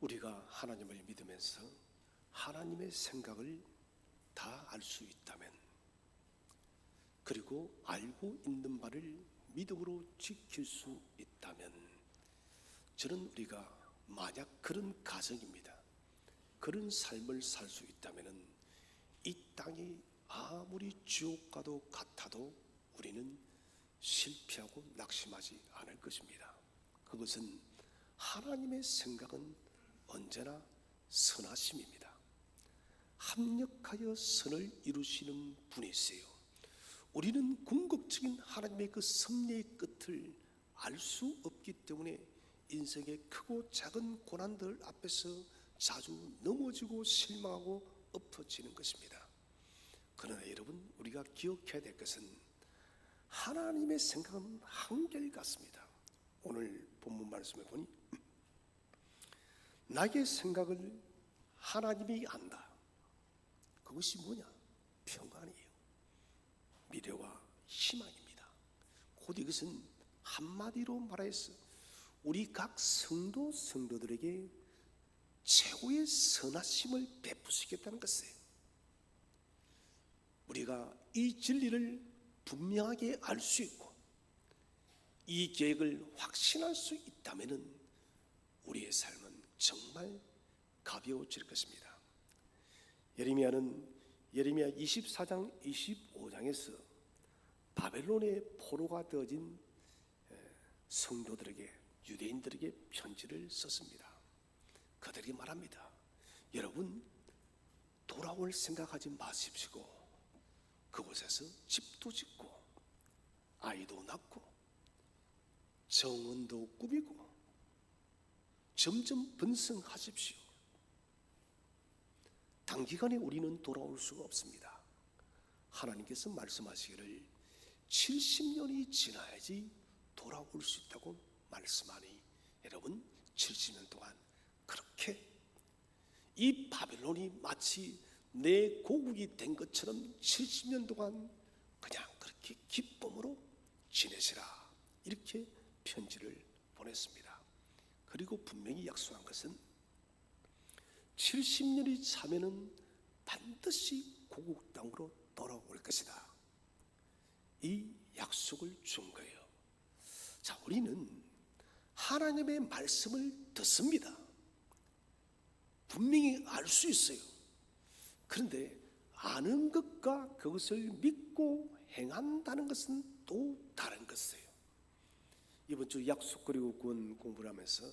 우리가 하나님을 믿으면서 하나님의 생각을 다 알 수 있다면, 그리고 알고 있는 바를 믿음으로 지킬 수 있다면, 저는 우리가 만약 그런 가정입니다. 그런 삶을 살 수 있다면 이 땅이 아무리 지옥과도 같아도 우리는 실패하고 낙심하지 않을 것입니다. 그것은 하나님의 생각은 언제나 선하심입니다. 합력하여 선을 이루시는 분이세요. 우리는 궁극적인 하나님의 그 섭리의 끝을 알 수 없기 때문에 인생의 크고 작은 고난들 앞에서 자주 넘어지고 실망하고 엎어지는 것입니다. 그러나 여러분, 우리가 기억해야 될 것은 하나님의 생각은 한결같습니다. 오늘 본문 말씀에 보니 나의 생각을 하나님이 안다. 그것이 뭐냐? 평안이에요. 미래와 희망입니다. 곧 이것은 한마디로 말해서 우리 각 성도들에게 최고의 선하심을 베푸시겠다는 것이에요. 우리가 이 진리를 분명하게 알 수 있고 이 계획을 확신할 수 있다면 우리의 삶은 정말 가벼워질 것입니다. 예레미야는 예레미야 24장 25장에서 바벨론의 포로가 되어진 성도들에게, 유대인들에게 편지를 썼습니다. 그들이 말합니다. 여러분, 돌아올 생각하지 마십시오. 그곳에서 집도 짓고 아이도 낳고 정원도 꾸미고 점점 번성하십시오. 단기간에 우리는 돌아올 수가 없습니다. 하나님께서 말씀하시기를 70년이 지나야지 돌아올 수 있다고 말씀하니, 여러분, 70년 동안 그렇게 이 바벨론이 마치 내 고국이 된 것처럼 70년 동안 그냥 그렇게 기쁨으로 지내시라, 이렇게 편지를 보냈습니다. 그리고 분명히 약속한 것은 70년이 차면은 반드시 고국 땅으로 돌아올 것이다. 이 약속을 준 거예요. 자, 우리는 하나님의 말씀을 듣습니다. 분명히 알 수 있어요. 그런데 아는 것과 그것을 믿고 행한다는 것은 또 다른 것이에요. 이번 주 약속 그리고 구원 공부를 하면서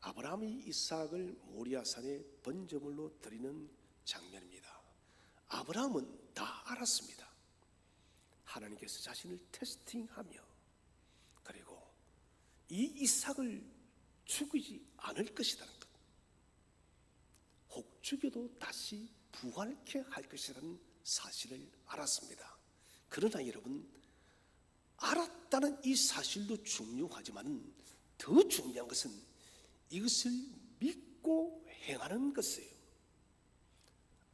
아브라함이 이삭을 모리아산에 번제물로 드리는 장면입니다. 아브라함은 다 알았습니다. 하나님께서 자신을 테스팅하며, 그리고 이 이삭을 죽이지 않을 것이라는 것, 혹 죽여도 다시 부활케 할 것이라는 사실을 알았습니다. 그러나 여러분, 알았다는 이 사실도 중요하지만 더 중요한 것은 이것을 믿고 행하는 것이에요.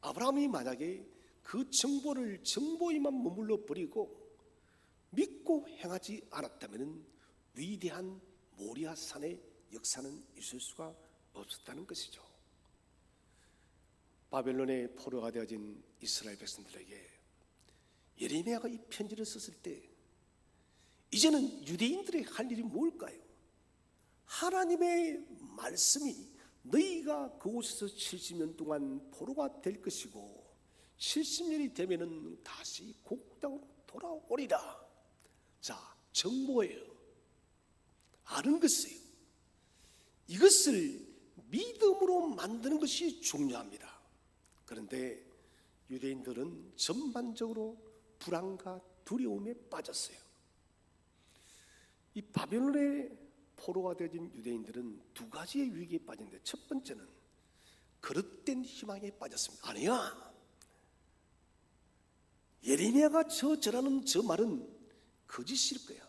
아브라함이 만약에 그 정보에만 머물러 버리고 믿고 행하지 않았다면 위대한 모리아산의 역사는 있을 수가 없었다는 것이죠. 바벨론의 포로가 되어진 이스라엘 백성들에게 예레미야가 이 편지를 썼을 때 이제는 유대인들이 할 일이 뭘까요? 하나님의 말씀이 너희가 그곳에서 70년 동안 포로가 될 것이고 70년이 되면은 다시 고국 땅으로 돌아오리라. 자, 정보예요. 아는 것이에요. 이것을 믿음으로 만드는 것이 중요합니다. 그런데 유대인들은 전반적으로 불안과 두려움에 빠졌어요. 이 바벨론의 포로가 되어진 유대인들은 두 가지의 위기에 빠졌는데, 첫 번째는 그릇된 희망에 빠졌습니다. 아니야, 예레미야가 저라는 저 말은 거짓일 거야.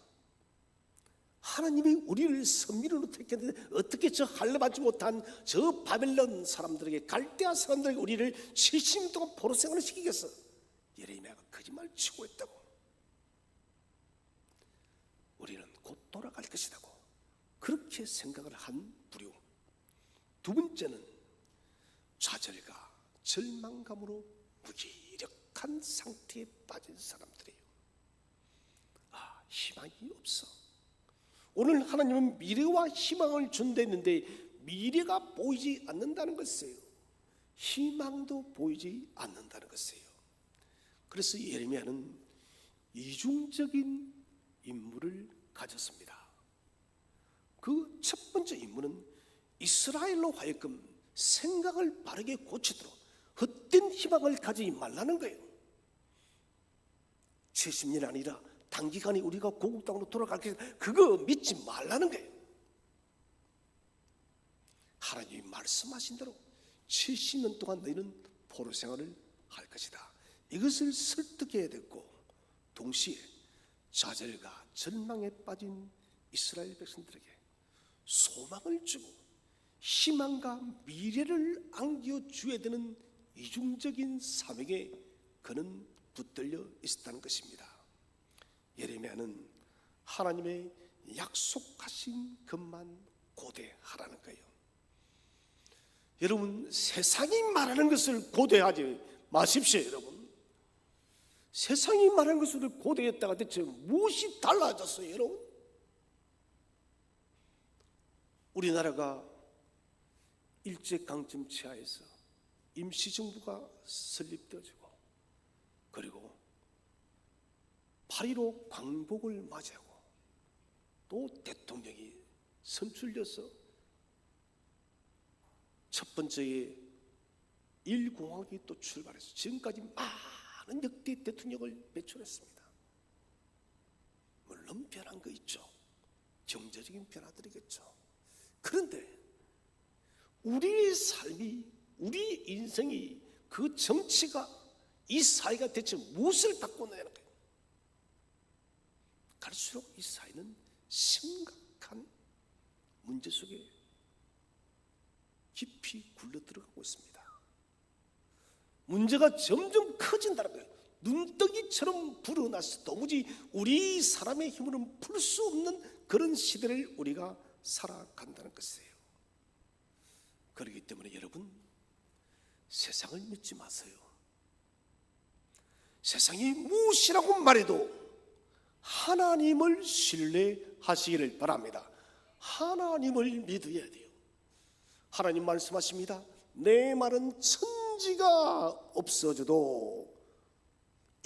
하나님이 우리를 선민으로 택했는데 어떻게 저 할례받지 못한 저 바벨론 사람들에게, 갈대아 사람들에게 우리를 70년 동안 포로 생활을 시키겠어? 예레미야가 거짓말 치고 있다고. 우리는 곧 돌아갈 것이라고 그렇게 생각을 한 부류. 두 번째는 좌절과 절망감으로 무기력한 상태에 빠진 사람들이에요. 희망이 없어. 오늘 하나님은 미래와 희망을 준다 했는데 미래가 보이지 않는다는 것이에요. 희망도 보이지 않는다는 것이에요. 그래서 예레미야는 이중적인 임무를 가졌습니다. 그 첫 번째 임무는 이스라엘로 하여금 생각을 바르게 고치도록 헛된 희망을 가지지 말라는 거예요. 70년이 아니라 단기간에 우리가 고국 땅으로 돌아갈 게 그거 믿지 말라는 거예요. 하나님이 말씀하신 대로 70년 동안 너희는 포로 생활을 할 것이다. 이것을 설득해야 됐고, 동시에 좌절과 절망에 빠진 이스라엘 백성들에게 소망을 주고 희망과 미래를 안겨주어야 되는 이중적인 사명에 그는 붙들려 있었다는 것입니다. 예레미야는 하나님의 약속하신 것만 고대하라는 거예요. 여러분, 세상이 말하는 것을 고대하지 마십시오. 여러분, 세상이 말하는 것을 고대했다가 대체 무엇이 달라졌어요? 여러분, 우리나라가 일제강점 치하에서 임시정부가 설립되어지고, 그리고 8.15 광복을 맞이하고 또 대통령이 선출돼서 첫 번째의 1공화국이 또 출발해서 지금까지 많은 역대 대통령을 배출했습니다. 물론 변한 거 있죠. 경제적인 변화들이겠죠. 그런데 우리의 삶이, 우리 인생이, 그 정치가, 이 사회가 대체 무엇을 바꾸느냐는 거예요. 갈수록 이 사회는 심각한 문제 속에 깊이 굴러 들어가고 있습니다. 문제가 점점 커진다는 거예요. 눈덩이처럼 불어나서 도무지 우리 사람의 힘으로는 풀 수 없는 그런 시대를 우리가 살아간다는 것이에요. 그렇기 때문에 여러분, 세상을 믿지 마세요. 세상이 무엇이라고 말해도 하나님을 신뢰하시기를 바랍니다. 하나님을 믿어야 돼요. 하나님 말씀하십니다. 내 말은 천지가 없어져도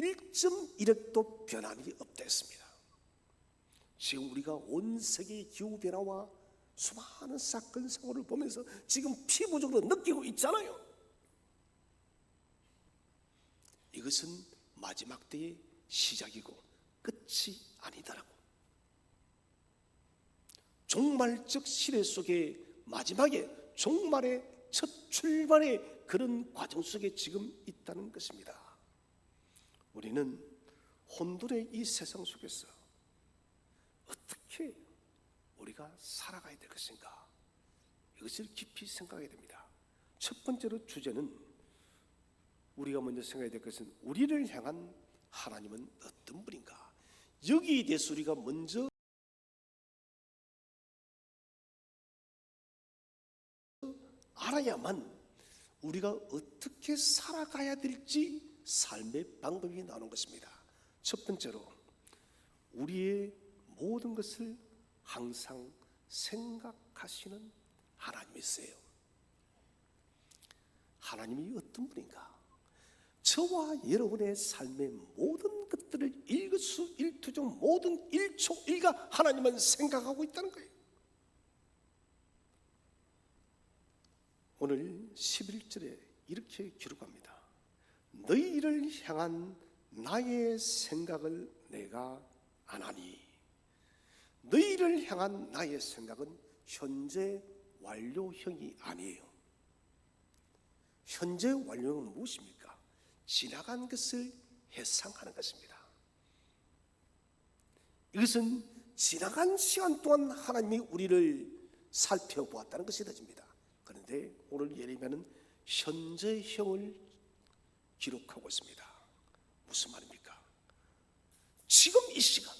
1.1획도 변함이 없다 했습니다. 지금 우리가 온 세계의 기후변화와 수많은 사건 사고를 보면서 지금 피부적으로 느끼고 있잖아요. 이것은 마지막 때의 시작이고 끝이 아니다라고. 종말적 시대 속에 마지막에 종말의 첫 출발의 그런 과정 속에 지금 있다는 것입니다. 우리는 혼돈의 이 세상 속에서 어떻게 우리가 살아가야 될 것인가, 이것을 깊이 생각해야 됩니다. 첫 번째로 주제는, 우리가 먼저 생각해야 될 것은 우리를 향한 하나님은 어떤 분인가. 여기에 대해서 우리가 먼저 알아야만 우리가 어떻게 살아가야 될지 삶의 방법이 나오는 것입니다. 첫 번째로, 우리의 모든 것을 항상 생각하시는 하나님이세요. 하나님이 어떤 분인가? 저와 여러분의 삶의 모든 것들을 일거수일투족 모든 일촉일가 하나님은 생각하고 있다는 거예요. 오늘 11절에 이렇게 기록합니다. 너희를 향한 나의 생각을 내가 아나니. 너희를 향한 나의 생각은 현재 완료형이 아니에요. 현재 완료형은 무엇입니까? 지나간 것을 회상하는 것입니다. 이것은 지나간 시간 동안 하나님이 우리를 살펴보았다는 것이 되집니다. 그런데 오늘 예레미야는 현재형을 기록하고 있습니다. 무슨 말입니까? 지금 이 시간,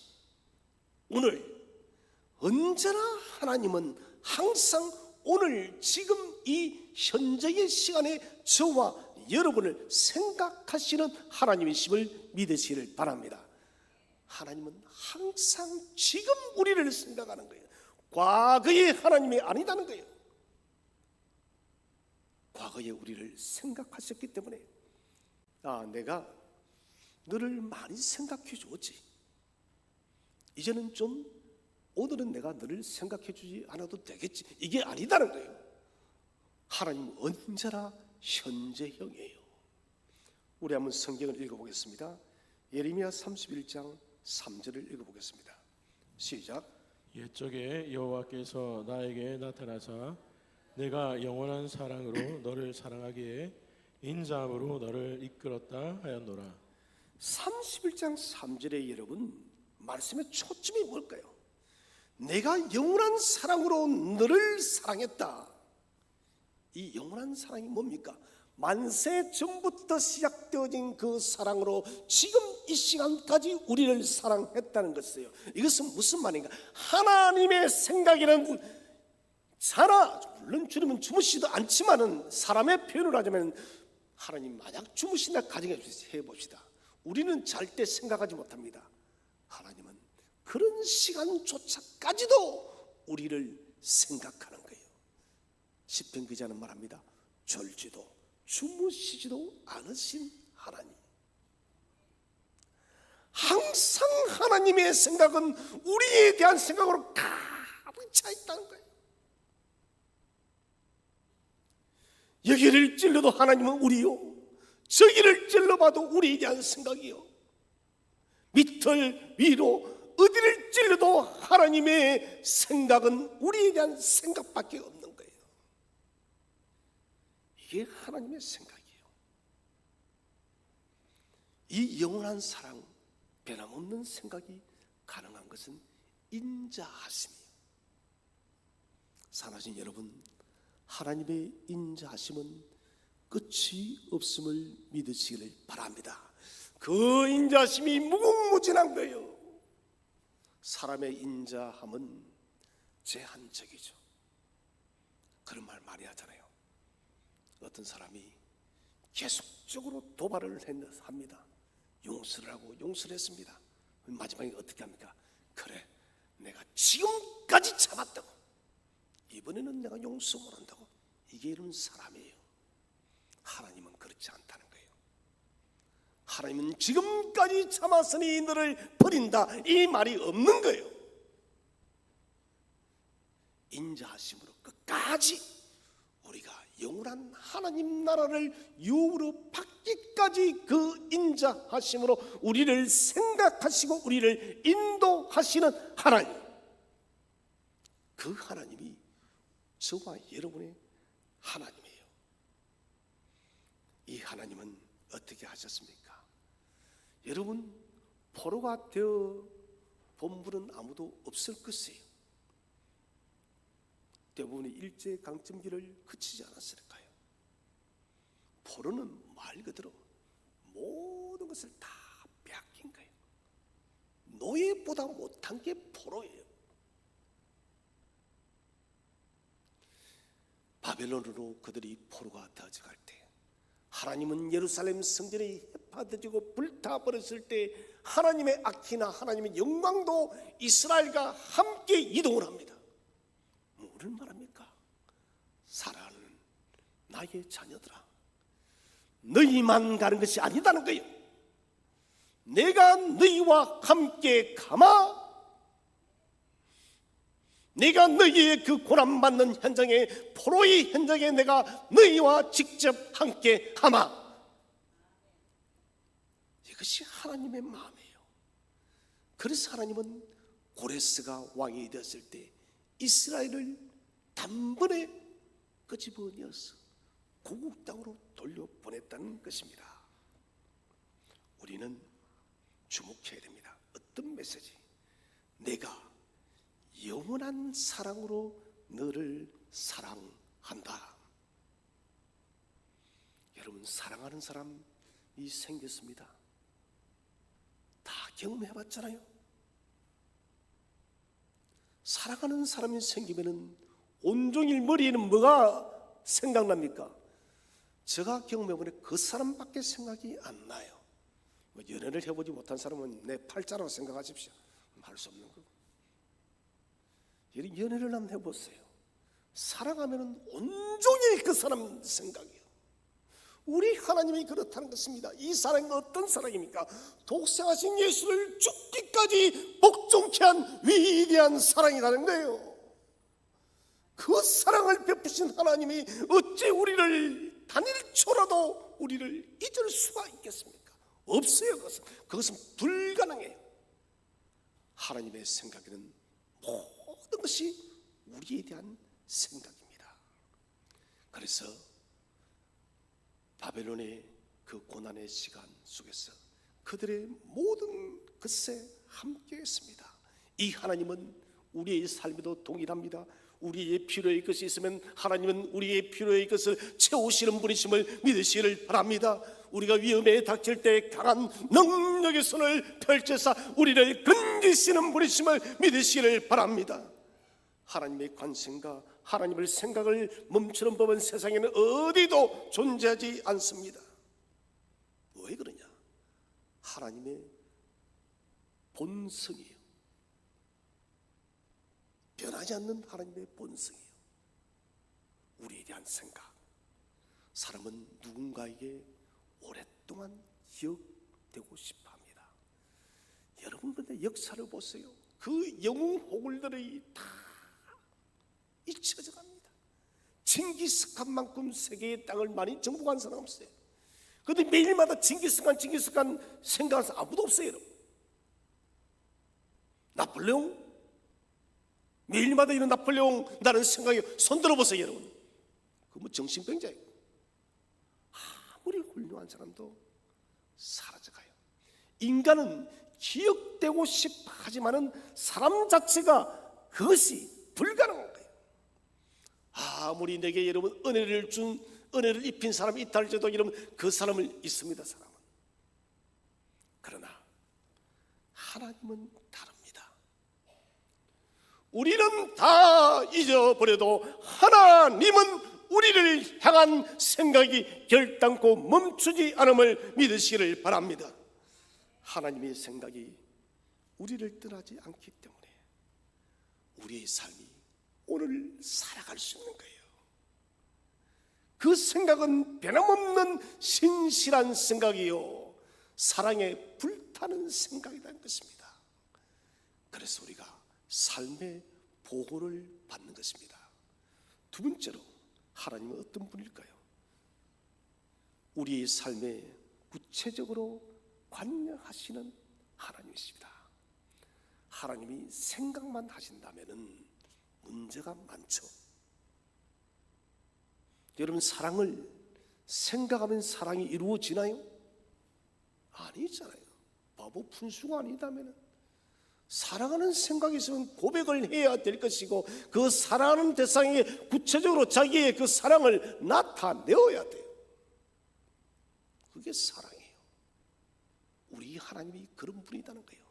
오늘, 언제나 하나님은 항상 오늘 지금 이 현재의 시간에 저와 여러분을 생각하시는 하나님이심을 믿으시기를 바랍니다. 하나님은 항상 지금 우리를 생각하는 거예요. 과거의 하나님이 아니다는 거예요. 과거에 우리를 생각하셨기 때문에 내가 너를 많이 생각해 주었지. 이제는 좀 오늘은 내가 너를 생각해 주지 않아도 되겠지. 이게 아니다는 거예요. 하나님은 언제나 현재형이에요. 우리 한번 성경을 읽어보겠습니다. 예레미야 31장 3절을 읽어보겠습니다. 시작. 옛적에 여호와께서 나에게 나타나사 내가 영원한 사랑으로 너를 사랑하기에 인자함으로 너를 이끌었다 하였노라. 31장 3절에 여러분 말씀의 초점이 뭘까요? 내가 영원한 사랑으로 너를 사랑했다. 이 영원한 사랑이 뭡니까? 만세 전부터 시작되어진 그 사랑으로 지금 이 시간까지 우리를 사랑했다는 것이에요. 이것은 무슨 말인가? 하나님의 생각에는 물론 주님은 주무시지도 않지만은 사람의 표현을 하자면 하나님 만약 주무신다 가정해 봅시다. 우리는 잘 때 생각하지 못합니다. 하나님은 그런 시간조차까지도 우리를 생각하는 거예요. 시편 기자는 말합니다. 졸지도 주무시지도 않으신 하나님. 항상 하나님의 생각은 우리에 대한 생각으로 가득 차 있다는 거예요. 여기를 찔러도 하나님은 우리요, 저기를 찔러봐도 우리에 대한 생각이요, 밑을 위로 어디를 찔러도 하나님의 생각은 우리에 대한 생각밖에 없는 거예요. 이게 하나님의 생각이에요. 이 영원한 사랑, 변함없는 생각이 가능한 것은 인자하심이에요. 사랑하신 여러분, 하나님의 인자하심은 끝이 없음을 믿으시기를 바랍니다. 그 인자하심이 무궁무진한 거예요. 사람의 인자함은 제한적이죠. 그런 말 많이 하잖아요. 어떤 사람이 계속적으로 도발을 합니다. 용서를 하고 용서를 했습니다. 마지막에 어떻게 합니까? 그래, 내가 지금까지 참았다고, 이번에는 내가 용서 못한다고. 이게 이런 사람이에요. 하나님은 그렇지 않다는 거예요. 하나님은 지금까지 참았으니 너를 버린다, 이 말이 없는 거예요. 인자하심으로 끝까지 우리가 영원한 하나님 나라를 유업으로 받기까지 그 인자하심으로 우리를 생각하시고 우리를 인도하시는 하나님, 그 하나님이 저와 여러분의 하나님이에요. 이 하나님은 어떻게 하셨습니까? 여러분, 포로가 되어 본 분은 아무도 없을 것이에요. 대부분의 일제강점기를 그치지 않았을까요? 포로는 말 그대로 모든 것을 다 빼앗긴 거예요. 노예보다 못한 게 포로예요. 바벨론으로 그들이 포로가 되어갈 때, 하나님은 예루살렘 성전이 해파되고 불타버렸을 때 하나님의 악기나 하나님의 영광도 이스라엘과 함께 이동을 합니다. 뭐를 말합니까? 사랑하는 나의 자녀들아, 너희만 가는 것이 아니다는 거예요. 내가 너희와 함께 가마, 내가 너희의 그 고난받는 현장에, 포로의 현장에 내가 너희와 직접 함께 하마. 이것이 하나님의 마음이에요. 그래서 하나님은 고레스가 왕이 되었을 때 이스라엘을 단번에 끄집어내어서 고국 땅으로 돌려보냈다는 것입니다. 우리는 주목해야 됩니다. 어떤 메시지? 내가 영원한 사랑으로 너를 사랑한다. 여러분, 사랑하는 사람이 생겼습니다. 다 경험해봤잖아요. 사랑하는 사람이 생기면은 온종일 머리에는 뭐가 생각납니까? 제가 경험해보니 그 사람밖에 생각이 안 나요. 연애를 해보지 못한 사람은 내 팔자라고 생각하십시오. 할 수 없는 거고. 연애를 한번 해보세요. 사랑하면 온종일 그 사람 생각이에요. 우리 하나님이 그렇다는 것입니다. 이 사랑이 어떤 사랑입니까? 독생하신 예수를 죽기까지 복종케 한 위대한 사랑이라는 거예요. 그 사랑을 베푸신 하나님이 어찌 우리를 단일초라도 우리를 잊을 수가 있겠습니까? 없어요. 그것은 불가능해요. 하나님의 생각에는 모든 것이 우리에 대한 생각입니다. 그래서 바벨론의 그 고난의 시간 속에서 그들의 모든 것에 함께했습니다. 이 하나님은 우리의 삶에도 동일합니다. 우리의 필요의 것이 있으면 하나님은 우리의 필요의 것을 채우시는 분이심을 믿으시기를 바랍니다. 우리가 위험에 닥칠 때 강한 능력의 손을 펼쳐서 우리를 건지시는 분이심을 믿으시기를 바랍니다. 하나님의 관심과 하나님의 생각을 멈추는 법은 세상에는 어디도 존재하지 않습니다. 왜 그러냐? 하나님의 본성이에요. 변하지 않는 하나님의 본성이에요. 우리에 대한 생각. 사람은 누군가에게 오랫동안 기억되고 싶어합니다. 여러분 근데 역사를 보세요. 그 영웅 호글들이 다 잊혀져 갑니다. 징기스칸만큼 세계의 땅을 많이 정복한 사람 없어요. 그런데 매일마다 징기스칸 생각하는 사람 아무도 없어요. 여러분. 나폴레옹 매일마다 이런 나폴레옹 나는 생각이 손들어 보세요. 여러분. 그 뭐 정신병자예요. 아무리 훌륭한 사람도 사라져가요. 인간은 기억되고 싶어 하지만은 사람 자체가 그것이 불가능한 거예요. 아무리 내게 여러분 은혜를 입힌 사람이 있다 할지라도 여러분 그 사람을 잊습니다. 사람은. 그러나 하나님은 다릅니다. 우리는 다 잊어버려도 하나님은 우리를 향한 생각이 결단코 멈추지 않음을 믿으시기를 바랍니다. 하나님의 생각이 우리를 떠나지 않기 때문에 우리의 삶이 오늘 살아갈 수 있는 거예요. 그 생각은 변함없는 신실한 생각이요 사랑에 불타는 생각이라는 것입니다. 그래서 우리가 삶의 보호를 받는 것입니다. 두 번째로 하나님은 어떤 분일까요? 우리의 삶에 구체적으로 관여하시는 하나님이십니다. 하나님이 생각만 하신다면 문제가 많죠. 여러분 사랑을 생각하면 사랑이 이루어지나요? 아니잖아요. 바보 분수가 아니다면 사랑하는 생각이 있으면 고백을 해야 될 것이고 그 사랑하는 대상에 구체적으로 자기의 그 사랑을 나타내어야 돼요. 그게 사랑이에요. 우리 하나님이 그런 분이라는 거예요.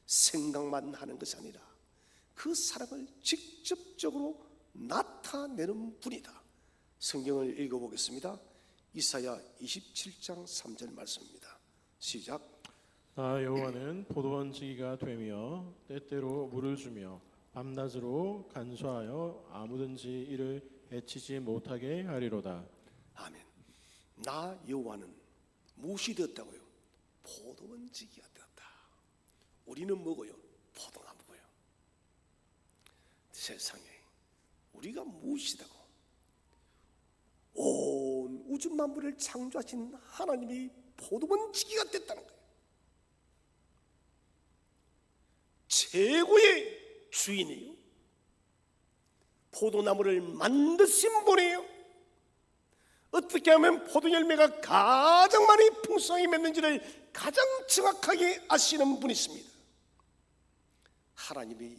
생각만 하는 것이 아니라 그 사랑을 직접적으로 나타내는 분이다. 성경을 읽어보겠습니다. 이사야 27장 3절 말씀입니다. 시작. 나 여호와는 포도원지기가 되며 때때로 물을 주며 밤낮으로 간수하여 아무든지 이를 해치지 못하게 하리로다. 아멘. 나 여호와는 무엇이 되었다고요? 포도원지기가 되었다. 우리는 뭐고요? 포도나무고요. 세상에 우리가 무엇이다고? 온 우주 만물을 창조하신 하나님이 포도원지기가 됐다는 거예요. 최고의 주인이에요. 포도나무를 만드신 분이에요. 어떻게 하면 포도 열매가 가장 많이 풍성하게 맺는지를 가장 정확하게 아시는 분이십니다. 하나님이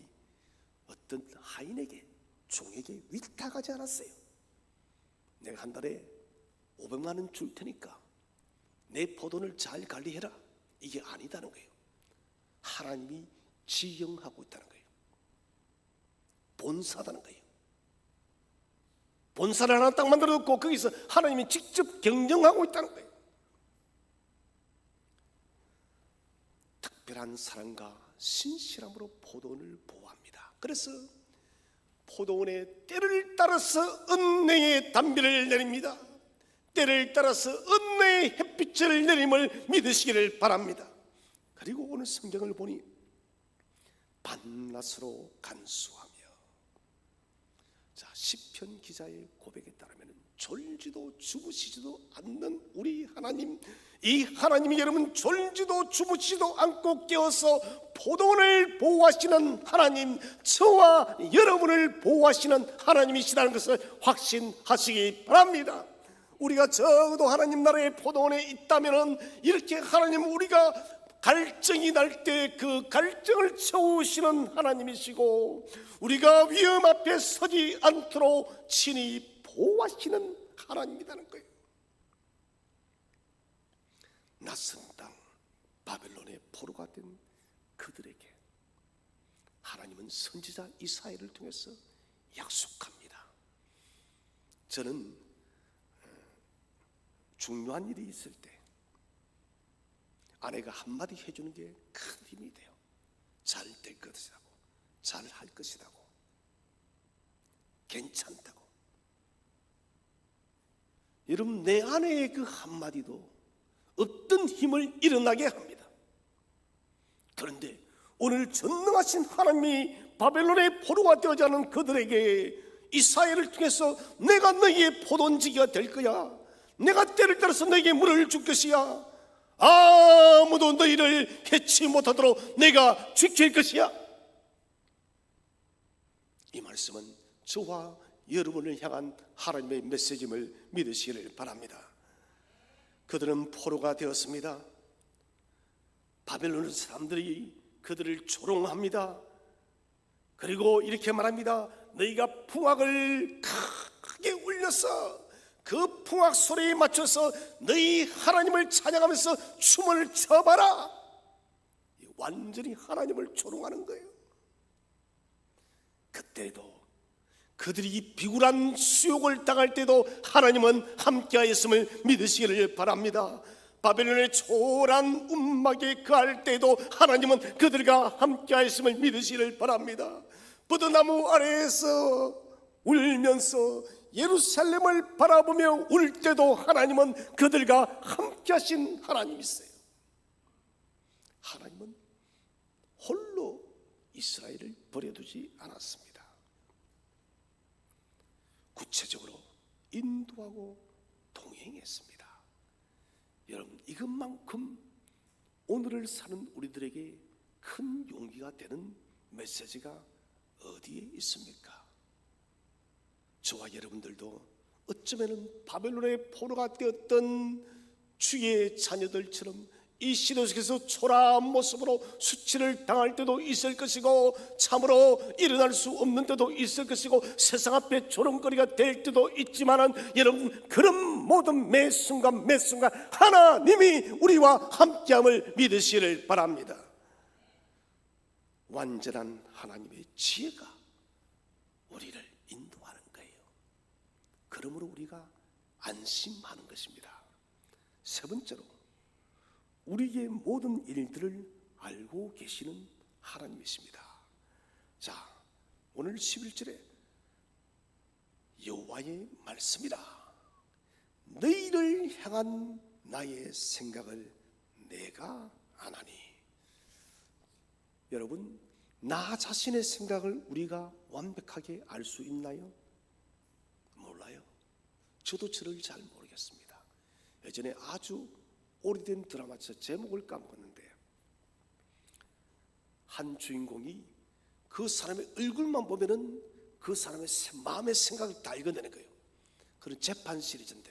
어떤 하인에게 종에게 위탁하지 않았어요. 내가 한 달에 500만 원 줄 테니까 내 포도를 잘 관리해라. 이게 아니다는 거예요. 하나님이 지령하고 있다는 거예요. 본사다는 거예요. 본사를 하나 딱 만들어 놓고 거기서 하나님이 직접 경영하고 있다는 거예요. 특별한 사랑과 신실함으로 포도원을 보호합니다. 그래서 포도원의 때를 따라서 은혜의 단비를 내립니다. 때를 따라서 은혜의 햇빛을 내림을 믿으시기를 바랍니다. 그리고 오늘 성경을 보니 밤낮으로 간수하며, 자, 시편 기자의 고백에 따르면 졸지도 주무시지도 않는 우리 하나님, 이 하나님이 여러분 졸지도 주무시지도 않고 깨어서 포도원을 보호하시는 하나님, 저와 여러분을 보호하시는 하나님이시라는 것을 확신하시기 바랍니다. 우리가 적어도 하나님 나라의 포도원에 있다면 이렇게 하나님, 우리가 갈증이 날 때 그 갈증을 채우시는 하나님이시고, 우리가 위험 앞에 서지 않도록 친히 보호하시는 하나님이라는 거예요. 낯선 땅 바벨론의 포로가 된 그들에게 하나님은 선지자 이사야를 통해서 약속합니다. 저는 중요한 일이 있을 때 아내가 한마디 해주는 게 큰 힘이 돼요. 잘 될 것이라고, 잘 할 것이라고, 괜찮다고. 여러분, 내 아내의 그 한마디도 어떤 힘을 일어나게 합니다. 그런데 오늘 전능하신 하나님이 바벨론의 포로가 되어지 않은 그들에게 이사야를 통해서 내가 너희의 포도원지기가 될 거야, 내가 때를 따라서 너희에게 물을 줄 것이야, 아무도 너희를 해치 못하도록 내가 지킬 것이야. 이 말씀은 저와 여러분을 향한 하나님의 메시지임을 믿으시기를 바랍니다. 그들은 포로가 되었습니다. 바벨론 사람들이 그들을 조롱합니다. 그리고 이렇게 말합니다. 너희가 풍악을 크게 울려서 그 풍악 소리에 맞춰서 너희 하나님을 찬양하면서 춤을 춰봐라. 완전히 하나님을 조롱하는 거예요. 그때도 그들이 비굴한 수욕을 당할 때도 하나님은 함께하였음을 믿으시기를 바랍니다. 바벨론의 초란 움막에 거할 때도 하나님은 그들과 함께하였음을 믿으시기를 바랍니다. 부드나무 아래에서 울면서 예루살렘을 바라보며 울 때도 하나님은 그들과 함께하신 하나님이세요. 하나님은 홀로 이스라엘을 버려두지 않았습니다. 구체적으로 인도하고 동행했습니다. 여러분, 이것만큼 오늘을 사는 우리들에게 큰 용기가 되는 메시지가 어디에 있습니까? 저와 여러분들도 어쩌면 바벨론의 포로가 되었던 주의 자녀들처럼 이 시대 속에서 초라한 모습으로 수치를 당할 때도 있을 것이고, 참으로 일어날 수 없는 때도 있을 것이고, 세상 앞에 조롱거리가 될 때도 있지만은, 여러분, 그런 모든 매 순간 매 순간 하나님이 우리와 함께함을 믿으시기를 바랍니다. 완전한 하나님의 지혜가 우리를 인도하는 거예요. 그러므로 우리가 안심하는 것입니다. 세 번째로, 우리의 모든 일들을 알고 계시는 하나님이십니다. 자, 오늘 11절에 여호와의 말씀이라, 너희를 향한 나의 생각을 내가 아나니. 여러분, 나 자신의 생각을 우리가 완벽하게 알 수 있나요? 몰라요. 저도 저를 잘 모르겠습니다. 예전에 아주 오래된 드라마에서 제목을 까먹었는데, 한 주인공이 그 사람의 얼굴만 보면은 그 사람의 마음의 생각을 다 읽어내는 거예요. 그런 재판 시리즈인데,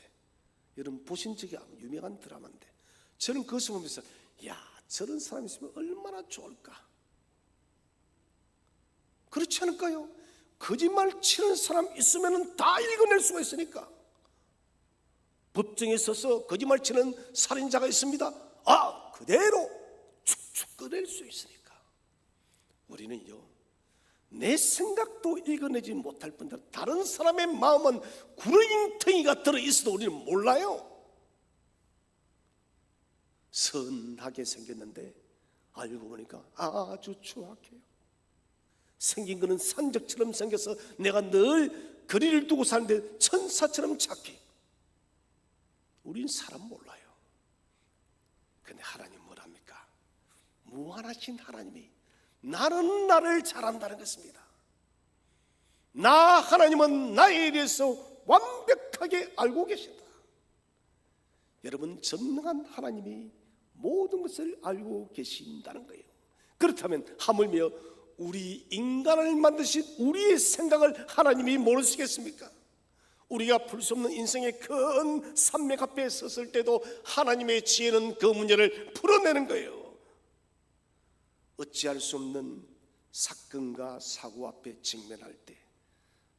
여러분 보신 적이 유명한 드라마인데, 저는 그것을 보면서 야, 저런 사람이 있으면 얼마나 좋을까. 그렇지 않을까요? 거짓말 치는 사람 있으면 다 읽어낼 수가 있으니까. 법정에 서서 거짓말 치는 살인자가 있습니다. 그대로 축축 꺼낼 수 있으니까. 우리는요, 내 생각도 읽어내지 못할 뿐더러 다른 사람의 마음은 구렁텅이가 들어있어도 우리는 몰라요. 선하게 생겼는데 알고 보니까 아주 추악해요. 생긴 거는 산적처럼 생겨서 내가 늘 거리를 두고 사는데 천사처럼 착해. 우린 사람 몰라요. 근데 하나님 뭐랍니까? 무한하신 하나님이 나를 잘 안다는 것입니다. 나 하나님은 나에 대해서 완벽하게 알고 계신다. 여러분, 전능한 하나님이 모든 것을 알고 계신다는 거예요. 그렇다면 하물며 우리 인간을 만드신 우리의 생각을 하나님이 모르시겠습니까? 우리가 풀 수 없는 인생의 큰 산맥 앞에 섰을 때도 하나님의 지혜는 그 문제를 풀어내는 거예요. 어찌할 수 없는 사건과 사고 앞에 직면할 때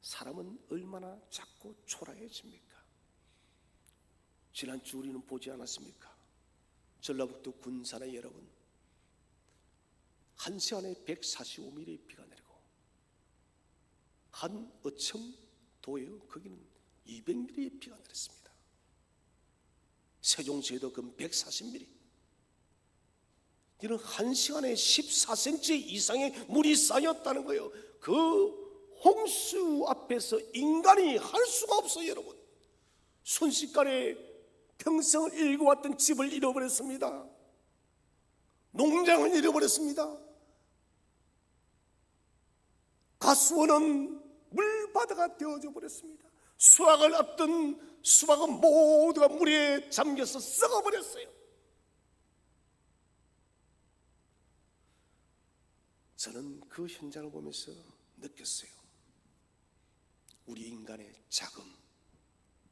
사람은 얼마나 작고 초라해집니까? 지난주 우리는 보지 않았습니까? 전라북도 군산의 여러분, 1시간에 145mm의 비가 내리고 한 어청도에요, 거기는 200mm의 비가 내렸습니다. 세종시에도 그 140mm. 이런 1시간에 14cm 이상의 물이 쌓였다는 거예요. 그 홍수 앞에서 인간이 할 수가 없어요. 여러분, 순식간에 평생을 일궈왔던 집을 잃어버렸습니다. 농장을 잃어버렸습니다. 가수원은 물바다가 되어져 버렸습니다. 수확을 앞둔 수박은 모두가 물에 잠겨서 썩어버렸어요. 저는 그 현장을 보면서 느꼈어요. 우리 인간의 자금,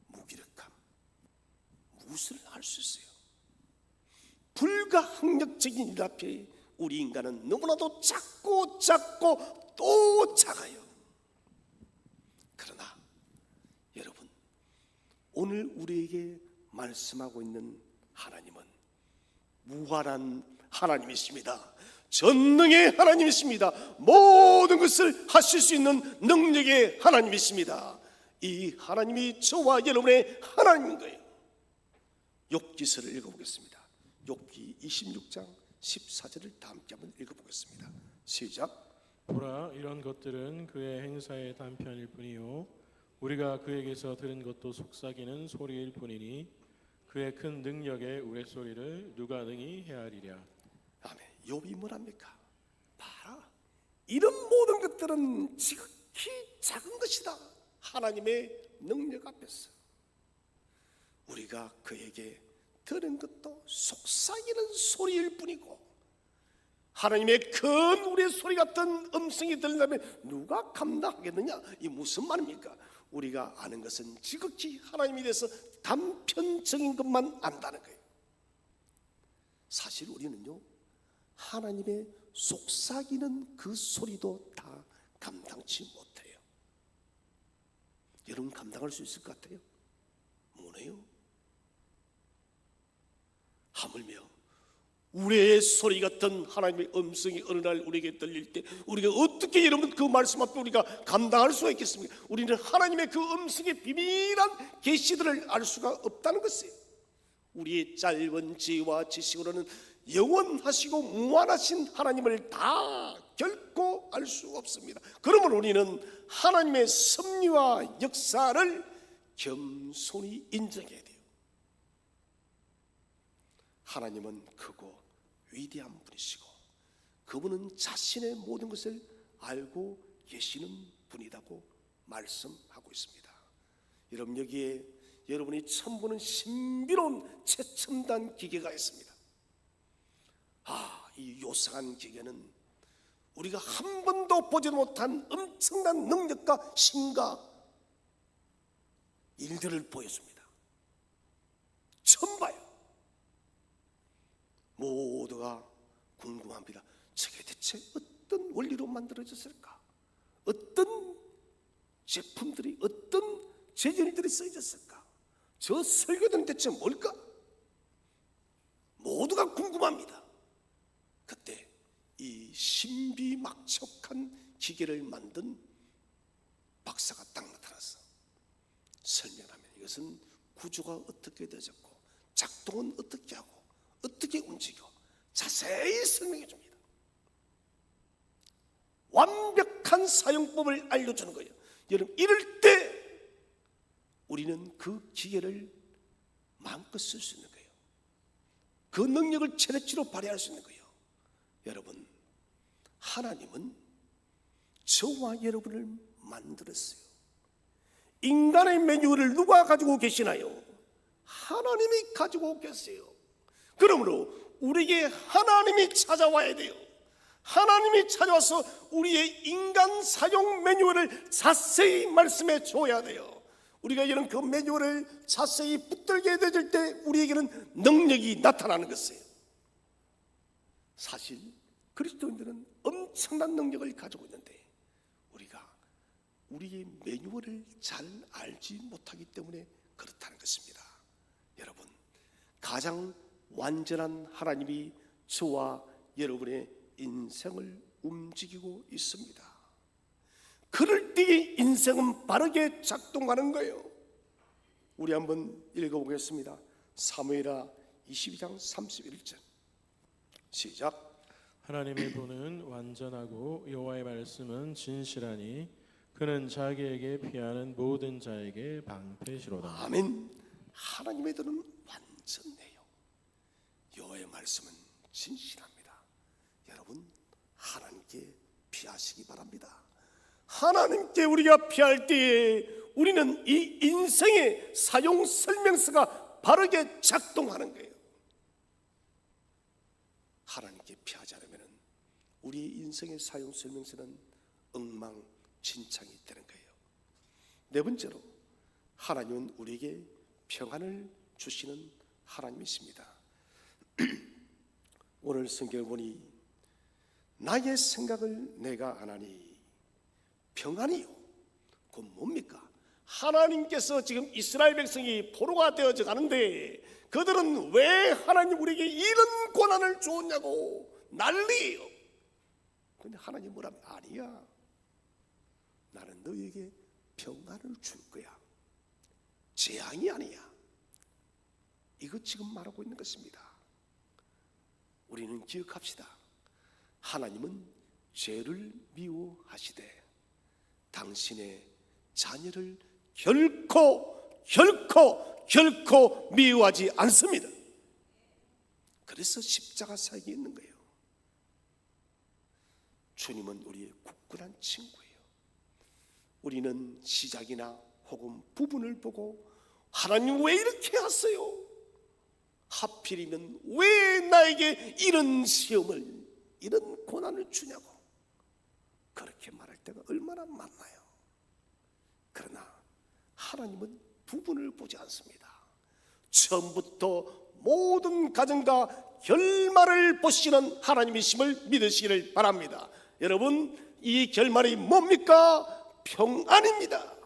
무기력함, 무엇을 할 수 있어요? 불가항력적인 일 앞에 우리 인간은 너무나도 작고 또 작아요. 그러나 여러분, 오늘 우리에게 말씀하고 있는 하나님은 무한한 하나님이십니다. 전능의 하나님이십니다. 모든 것을 하실 수 있는 능력의 하나님이십니다. 이 하나님이 저와 여러분의 하나님인 거예요. 욥기서를 읽어보겠습니다. 욥기 26장 14절을 다 함께 한번 읽어보겠습니다. 시작. 보라, 이런 것들은 그의 행사의 단편일 뿐이요 우리가 그에게서 들은 것도 속삭이는 소리일 뿐이니 그의 큰 능력의 우레소리를 누가 능히 헤아리랴. 아멘. 욥이 뭐랍니까? 봐라, 이런 모든 것들은 지극히 작은 것이다. 하나님의 능력 앞에서 우리가 그에게 들은 것도 속삭이는 소리일 뿐이고, 하나님의 큰 우리의 소리 같은 음성이 들린다면 누가 감당하겠느냐? 이 무슨 말입니까? 우리가 아는 것은 지극히 하나님에 대해서 단편적인 것만 안다는 거예요. 사실 우리는요, 하나님의 속삭이는 그 소리도 다 감당치 못해요. 여러분, 감당할 수 있을 것 같아요? 뭐네요? 하물며 우리의 소리 같은 하나님의 음성이 어느 날 우리에게 들릴 때 우리가 어떻게 여러분 그 말씀 앞에 우리가 감당할 수가 있겠습니까? 우리는 하나님의 그 음성의 비밀한 계시들을 알 수가 없다는 것이에요. 우리의 짧은 지혜와 지식으로는 영원하시고 무한하신 하나님을 다 결코 알 수 없습니다. 그러므로 우리는 하나님의 섭리와 역사를 겸손히 인정해야 돼요. 하나님은 크고 위대한 분이시고 그분은 자신의 모든 것을 알고 계시는 분이라고 말씀하고 있습니다. 여러분, 여기에 여러분이 처음 보는 신비로운 최첨단 기계가 있습니다. 이 요상한 기계는 우리가 한 번도 보지 못한 엄청난 능력과 신과 일들을 보여줍니다. 처음 봐요. 모두가 궁금합니다. 저게 대체 어떤 원리로 만들어졌을까? 어떤 제품들이, 어떤 재질들이 쓰여졌을까? 저 설계도는 대체 뭘까? 모두가 궁금합니다. 그때 이 신비막척한 기계를 만든 박사가 딱 나타났어. 설명하면 이것은 구조가 어떻게 되어졌고 작동은 어떻게 하고 어떻게 움직여 자세히 설명해 줍니다. 완벽한 사용법을 알려주는 거예요. 여러분, 이럴 때 우리는 그 기계를 마음껏 쓸 수 있는 거예요. 그 능력을 최대치로 발휘할 수 있는 거예요. 여러분, 하나님은 저와 여러분을 만들었어요. 인간의 매뉴얼을 누가 가지고 계시나요? 하나님이 가지고 계세요. 그러므로 우리에게 하나님이 찾아와야 돼요. 하나님이 찾아와서 우리의 인간 사용 매뉴얼을 자세히 말씀해 줘야 돼요. 우리가 이런 그 매뉴얼을 자세히 붙들게 되질 때 우리에게는 능력이 나타나는 것이에요. 사실 그리스도인들은 엄청난 능력을 가지고 있는데 우리가 우리의 매뉴얼을 잘 알지 못하기 때문에 그렇다는 것입니다. 여러분, 가장 완전한 하나님이 저와 여러분의 인생을 움직이고 있습니다. 그럴 때의 인생은 바르게 작동하는 거예요. 우리 한번 읽어보겠습니다. 사무엘하 22장 31절 시작. 하나님의 도는 완전하고 여호와의 말씀은 진실하니 그는 자기에게 피하는 모든 자에게 방패시로다. 아멘. 하나님의 도는 완전해요. 여호와의 말씀은 진실합니다. 여러분, 하나님께 피하시기 바랍니다. 하나님께 우리가 피할 때에 우리는 이 인생의 사용 설명서가 바르게 작동하는 거예요. 하나님께 피하지 않으면 우리의 인생의 사용 설명서는 엉망진창이 되는 거예요. 네 번째로, 하나님은 우리에게 평안을 주시는 하나님이십니다. 오늘 성경을 보니 나의 생각을 내가 아나니 평안이요. 그건 뭡니까? 하나님께서 지금 이스라엘 백성이 포로가 되어져 가는데 그들은 왜 하나님 우리에게 이런 고난을 주었냐고 난리예요. 근데 하나님 뭐라면 아니야. 나는 너에게 평안을 줄 거야. 재앙이 아니야. 이거 지금 말하고 있는 것입니다. 우리는 기억합시다. 하나님은 죄를 미워하시되 당신의 자녀를 결코 미워하지 않습니다. 그래서 십자가 사역이 있는 거예요. 주님은 우리의 굳건한 친구예요. 우리는 시작이나 혹은 부분을 보고 하나님 왜 이렇게 하세요? 하필이면 왜 나에게 이런 시험을, 이런 고난을 주냐고 그렇게 말할 때가 얼마나 많나요? 그러나 하나님은 부분을 보지 않습니다. 처음부터 모든 가정과 결말을 보시는 하나님이심을 믿으시기를 바랍니다. 여러분, 이 결말이 뭡니까? 평안입니다.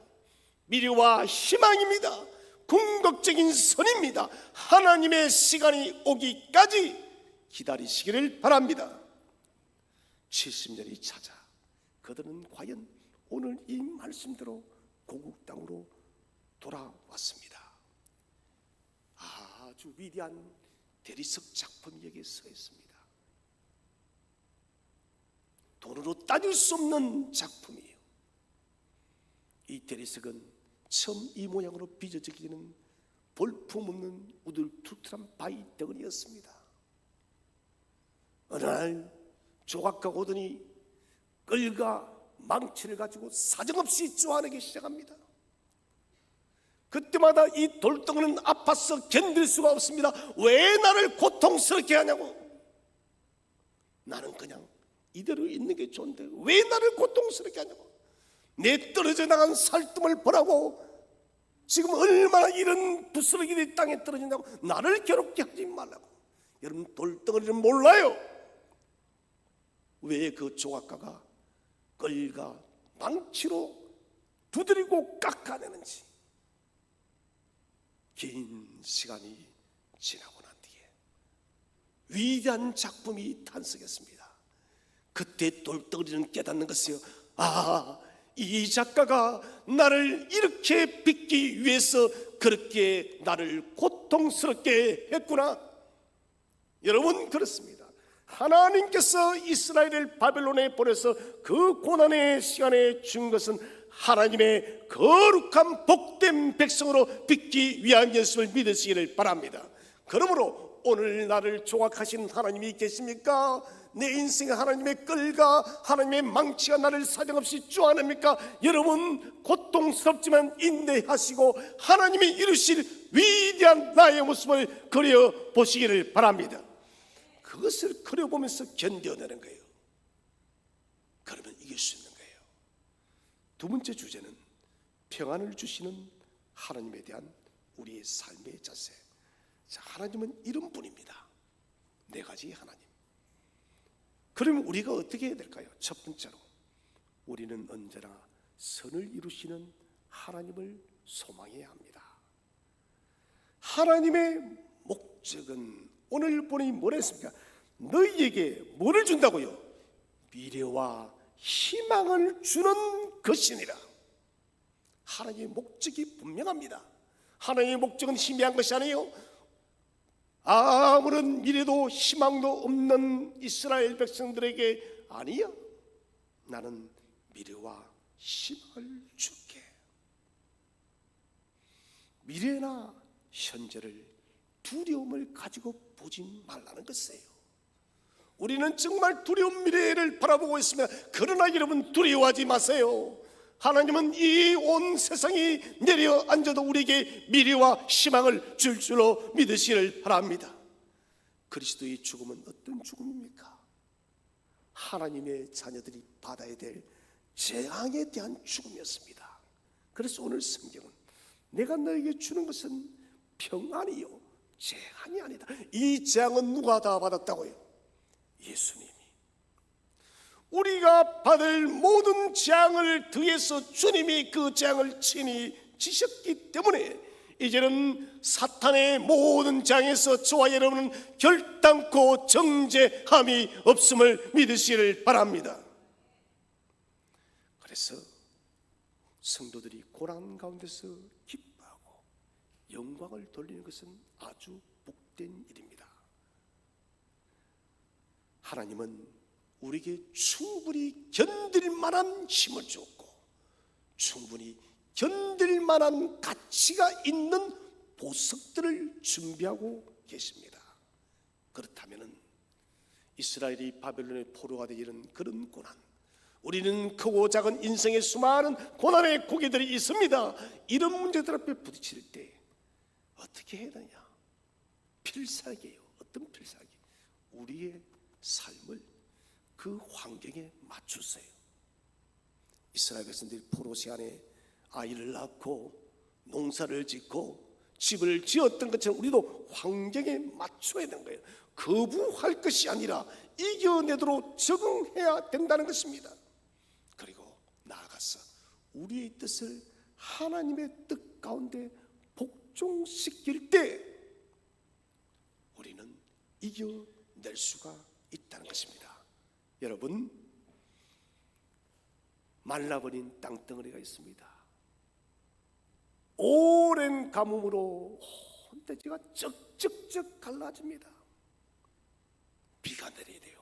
미래와 희망입니다. 궁극적인 선입니다. 하나님의 시간이 오기까지 기다리시기를 바랍니다. 70년이 찾아 그들은 과연 오늘 이 말씀대로 고국 땅으로 돌아왔습니다. 아주 위대한 대리석 작품이 여기에 서 있습니다. 돈으로 따질 수 없는 작품이에요. 이 대리석은 처음 이 모양으로 빚어지기는 볼품없는 우둘투둘한 바위 덩어리였습니다. 어느 날 조각가 오더니 끌과 망치를 가지고 사정없이 쪼아내기 시작합니다. 그때마다 이 돌덩이는 아파서 견딜 수가 없습니다. 왜 나를 고통스럽게 하냐고. 나는 그냥 이대로 있는 게 좋은데 왜 나를 고통스럽게 하냐고. 내 떨어져 나간 살뜸을 보라고. 지금 얼마나 이런 부스러기들이 땅에 떨어진다고. 나를 괴롭게 하지 말라고. 여러분, 돌덩어리는 몰라요. 왜 그 조각가가 끌과 망치로 두드리고 깎아내는지. 긴 시간이 지나고 난 뒤에 위대한 작품이 탄생했습니다. 그때 돌덩어리는 깨닫는 것이요, 이 작가가 나를 이렇게 빚기 위해서 그렇게 나를 고통스럽게 했구나. 여러분, 그렇습니다. 하나님께서 이스라엘을 바벨론에 보내서 그 고난의 시간에 준 것은 하나님의 거룩한 복된 백성으로 빚기 위한 연습을 믿으시기를 바랍니다. 그러므로 오늘 나를 조각하신 하나님이 계십니까? 내 인생에 하나님의 끌과 하나님의 망치가 나를 사정없이 쪼아냅니까? 여러분, 고통스럽지만 인내하시고 하나님이 이루실 위대한 나의 모습을 그려보시기를 바랍니다. 그것을 그려보면서 견뎌내는 거예요. 그러면 이길 수 있는 거예요. 두 번째 주제는 평안을 주시는 하나님에 대한 우리의 삶의 자세. 자, 하나님은 이런 분입니다. 네 가지 하나님. 그러면 우리가 어떻게 해야 될까요? 첫 번째로 우리는 언제나 선을 이루시는 하나님을 소망해야 합니다. 하나님의 목적은 오늘 보니 뭐라 했습니까? 너희에게 뭐를 준다고요? 미래와 희망을 주는 것이니라. 하나님의 목적이 분명합니다. 하나님의 목적은 희미한 것이 아니에요. 아무런 미래도 희망도 없는 이스라엘 백성들에게 아니야, 나는 미래와 희망을 줄게. 미래나 현재를 두려움을 가지고 보지 말라는 것이에요. 우리는 정말 두려운 미래를 바라보고 있으며, 그러나 여러분 두려워하지 마세요. 하나님은 이 온 세상이 내려앉아도 우리에게 미래와 희망을 줄 줄로 믿으시기를 바랍니다. 그리스도의 죽음은 어떤 죽음입니까? 하나님의 자녀들이 받아야 될 재앙에 대한 죽음이었습니다. 그래서 오늘 성경은 내가 너에게 주는 것은 평안이요 재앙이 아니다. 이 재앙은 누가 다 받았다고요? 예수님이. 우리가 받을 모든 재앙을 더해서 주님이 그 재앙을 친히 지셨기 때문에 이제는 사탄의 모든 재앙에서 저와 여러분은 결단코 정죄함이 없음을 믿으시기를 바랍니다. 그래서 성도들이 고난 가운데서 기뻐하고 영광을 돌리는 것은 아주 복된 일입니다. 하나님은 우리에게 충분히 견딜 만한 힘을 주었고 충분히 견딜 만한 가치가 있는 보석들을 준비하고 계십니다. 그렇다면 이스라엘이 바벨론의 포로가 되기는 그런 고난, 우리는 크고 작은 인생의 수많은 고난의 고개들이 있습니다. 이런 문제들 앞에 부딪힐 때 어떻게 해야 되냐? 필살기예요. 어떤 필살기? 우리의 삶을 그 환경에 맞추세요. 이스라엘 백성들이 포로 시간에 아이를 낳고 농사를 짓고 집을 지었던 것처럼 우리도 환경에 맞춰야 되는 거예요. 거부할 것이 아니라 이겨내도록 적응해야 된다는 것입니다. 그리고 나아가서 우리의 뜻을 하나님의 뜻 가운데 복종시킬 때 우리는 이겨낼 수가 있다는 것입니다. 여러분, 말라버린 땅덩어리가 있습니다. 오랜 가뭄으로 혼대지가 쩍쩍쩍 갈라집니다. 비가 내려야 돼요.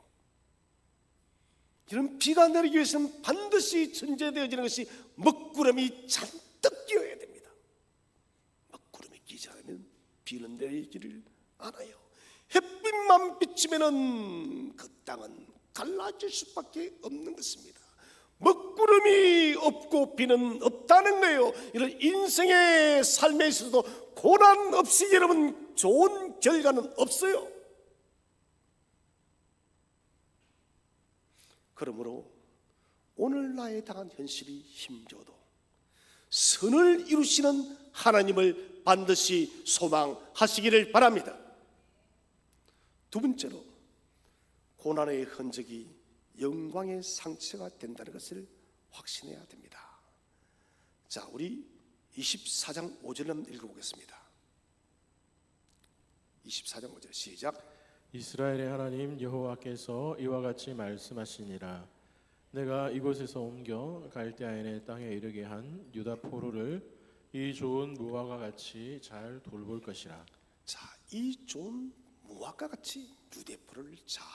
이런 비가 내리기 위해서는 반드시 존재되어지는 것이 먹구름이 잔뜩 끼어야 됩니다. 먹구름이 끼지 않으면 비는 내리지를 않아요. 햇빛만 비치면은 그 땅은 갈라질 수밖에 없는 것입니다. 먹구름이 없고 비는 없다는 거예요. 이런 인생의 삶에 있어서도 고난 없이 여러분 좋은 결과는 없어요. 그러므로 오늘 나에 당한 현실이 힘겨워도 선을 이루시는 하나님을 반드시 소망하시기를 바랍니다. 두 번째로 고난의 흔적이 영광의 상처가 된다는 것을 확신해야 됩니다. 자, 우리 24장 5절 한번 읽어보겠습니다. 24장 5절 시작. 이스라엘의 하나님 여호와께서 이와 같이 말씀하시니라. 내가 이곳에서 옮겨 갈대아인의 땅에 이르게 한 유다 포로를 이 좋은 무화과 같이 잘 돌볼 것이라. 자, 이 좋은 무화과 같이 유대포를 잘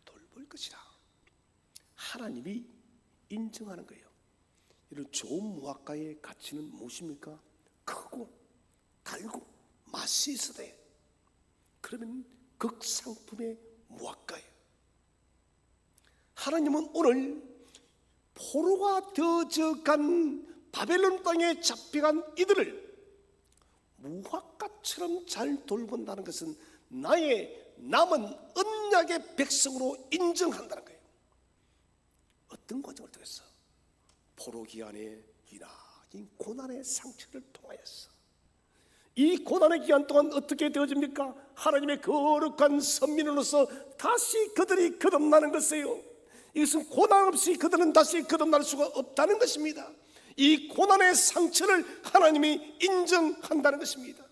돌볼 것이라. 하나님이 인정하는 거예요. 이런 좋은 무화과의 가치는 무엇입니까? 크고 달고 맛이 있어야 돼. 그러면 극상품의 무화과예요. 하나님은 오늘 포로가 되어져간 바벨론 땅에 잡혀간 이들을 무화과처럼 잘 돌본다는 것은 나의 남은 언약의 백성으로 인정한다는 거예요. 어떤 과정을 통해서? 포로 기간에 이 고난의 상처를 통하여서. 이 고난의 기간 동안 어떻게 되어집니까? 하나님의 거룩한 선민으로서 다시 그들이 거듭나는 것이에요. 이것은 고난 없이 그들은 다시 거듭날 수가 없다는 것입니다. 이 고난의 상처를 하나님이 인정한다는 것입니다.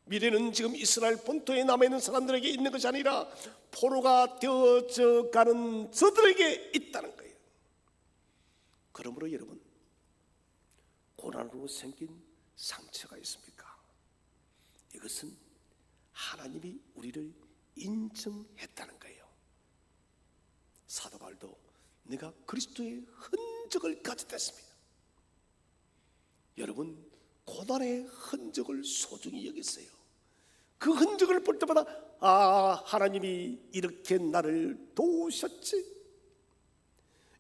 미래는 지금 이스라엘 본토에 남아있는 사람들에게 있는 것이 아니라 포로가 되어져 가는 저들에게 있다는 거예요. 그러므로 여러분, 고난으로 생긴 상처가 있습니까? 이것은 하나님이 우리를 인정했다는 거예요. 사도 바울도 내가 그리스도의 흔적을 가졌다 했습니다. 여러분, 고난의 흔적을 소중히 여기세요. 그 흔적을 볼 때마다 하나님이 이렇게 나를 도우셨지,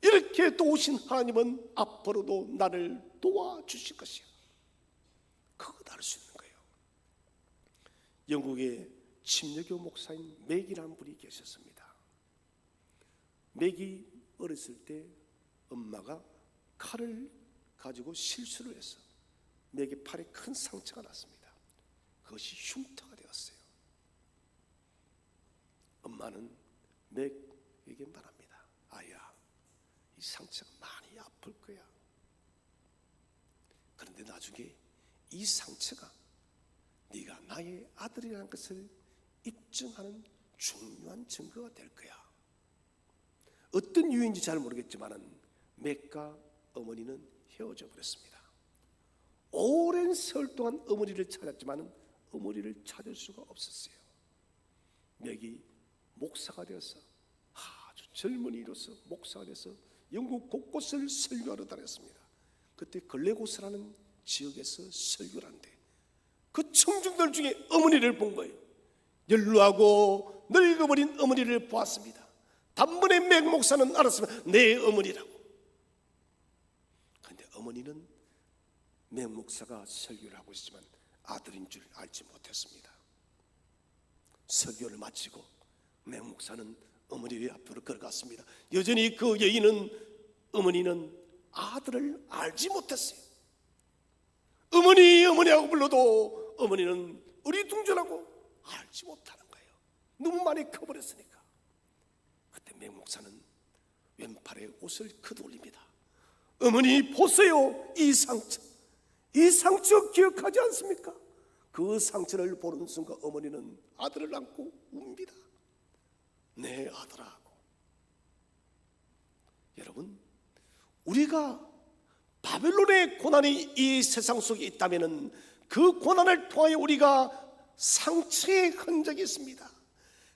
이렇게 도우신 하나님은 앞으로도 나를 도와주실 것이야. 그거 알 수 있는 거예요. 영국의 침례교 목사인 맥이라는 분이 계셨습니다. 맥이 어렸을 때 엄마가 칼을 가지고 실수를 해서 맥의 팔에 큰 상처가 났습니다. 그것이 흉터가 되었어요. 엄마는 맥에게 말합니다. 아야, 이 상처가 많이 아플 거야. 그런데 나중에 이 상처가 네가 나의 아들이라는 것을 입증하는 중요한 증거가 될 거야. 어떤 이유인지 잘 모르겠지만 맥과 어머니는 헤어져 버렸습니다. 오랜 세월 동안 어머니를 찾았지만 어머니를 찾을 수가 없었어요. 맥이 목사가 되어서 아주 젊은이로서 목사가 돼서 영국 곳곳을 설교하러 다녔습니다. 그때 글래고스라는 지역에서 설교를 하는데 그 청중들 중에 어머니를 본 거예요. 연루하고 늙어버린 어머니를 보았습니다. 단번에 맥 목사는 알았으면 내 어머니라고. 그런데 어머니는 맥 목사가 설교를 하고 있지만 아들인 줄 알지 못했습니다. 설교를 마치고 맥 목사는 어머니 앞으로 걸어갔습니다. 여전히 그 여인은, 어머니는 아들을 알지 못했어요. 어머니 하고 불러도 어머니는 어리둥절하고 알지 못하는 거예요. 너무 많이 커버렸으니까. 그때 맥 목사는 왼팔에 옷을 걷어올립니다. 어머니 보세요, 이 상처 기억하지 않습니까? 그 상처를 보는 순간 어머니는 아들을 안고 웁니다. 내 아들하고. 여러분, 우리가 바벨론의 고난이 이 세상 속에 있다면 그 고난을 통하여 우리가 상처의 흔적이 있습니다.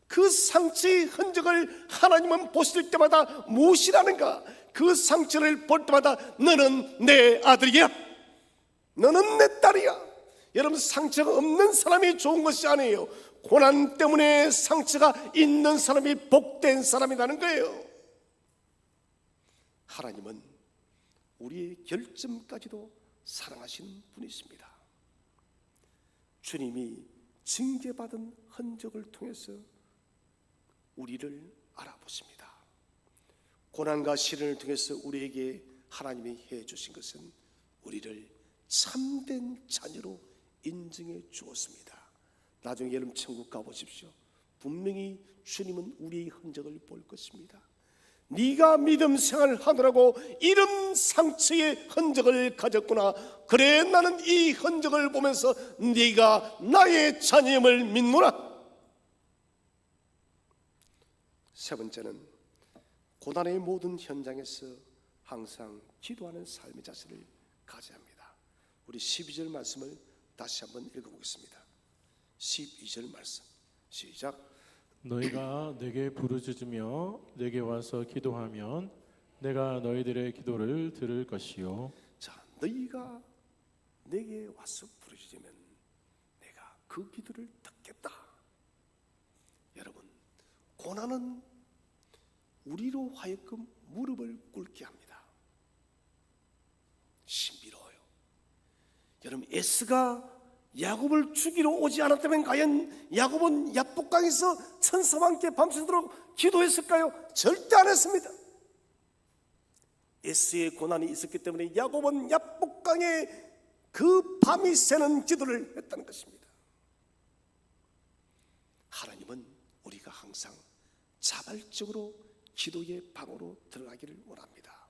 그 상처의 흔적을 하나님은 보실 때마다 무엇이라는가? 그 상처를 볼 때마다 너는 내 아들이야, 너는 내 딸이야. 여러분, 상처가 없는 사람이 좋은 것이 아니에요. 고난 때문에 상처가 있는 사람이 복된 사람이라는 거예요. 하나님은 우리의 결점까지도 사랑하시는 분이십니다. 주님이 징계받은 흔적을 통해서 우리를 알아보십니다. 고난과 시련을 통해서 우리에게 하나님이 해주신 것은 우리를 참된 자녀로 인정해 주었습니다. 나중에 여러분 천국 가보십시오. 분명히 주님은 우리의 흔적을 볼 것입니다. 네가 믿음 생활하느라고 이런 상처의 흔적을 가졌구나. 그래, 나는 이 흔적을 보면서 네가 나의 자녀임을 믿노라. 세 번째는 고난의 모든 현장에서 항상 기도하는 삶의 자세를 가져야 합니다. 우리 12절 말씀을 다시 한번 읽어보겠습니다. 12절 말씀 시작. 너희가 내게 부르짖으며 내게 와서 기도하면 내가 너희들의 기도를 들을 것이요. 자, 너희가 내게 와서 부르짖으면 내가 그 기도를 듣겠다. 여러분, 고난은 우리로 하여금 무릎을 꿇게 합니다. 신비로워요. 여러분, 에스가 야곱을 죽이러 오지 않았다면 과연 야곱은 야복강에서 천사와 함께 밤새도록 기도했을까요? 절대 안 했습니다. 에스의 고난이 있었기 때문에 야곱은 야복강에 그 밤이 새는 기도를 했다는 것입니다. 하나님은 우리가 항상 자발적으로 기도의 방으로 들어가기를 원합니다.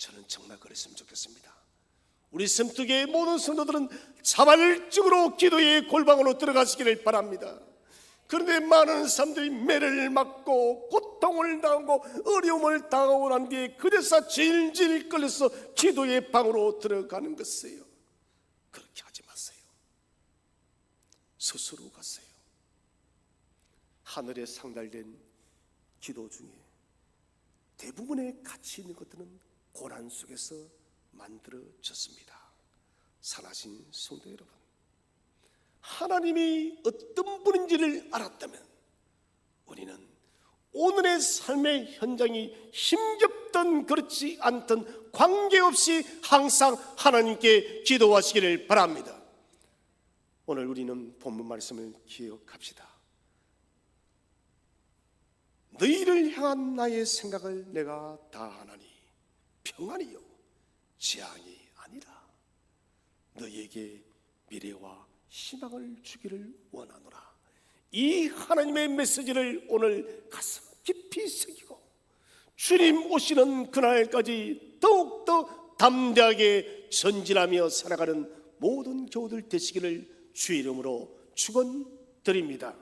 저는 정말 그랬으면 좋겠습니다. 우리 섬뜨개의 모든 성도들은 자발적으로 기도의 골방으로 들어가시기를 바랍니다. 그런데 많은 사람들이 매를 맞고 고통을 당하고 어려움을 당하고 난 뒤에 그래서 질질 끌려서 기도의 방으로 들어가는 것이에요. 그렇게 하지 마세요. 스스로 가세요. 하늘에 상달된 기도 중에 대부분의 가치 있는 것들은 고난 속에서 만들어졌습니다. 사랑하신 성도 여러분, 하나님이 어떤 분인지를 알았다면 우리는 오늘의 삶의 현장이 힘겹든 그렇지 않든 관계없이 항상 하나님께 기도하시기를 바랍니다. 오늘 우리는 본문 말씀을 기억합시다. 너희를 향한 나의 생각을 내가 다 하나니 평안이요 재앙이 아니라 너희에게 미래와 희망을 주기를 원하노라. 이 하나님의 메시지를 오늘 가슴 깊이 새기고 주님 오시는 그날까지 더욱더 담대하게 전진하며 살아가는 모든 교우들 되시기를 주의 이름으로 축원드립니다.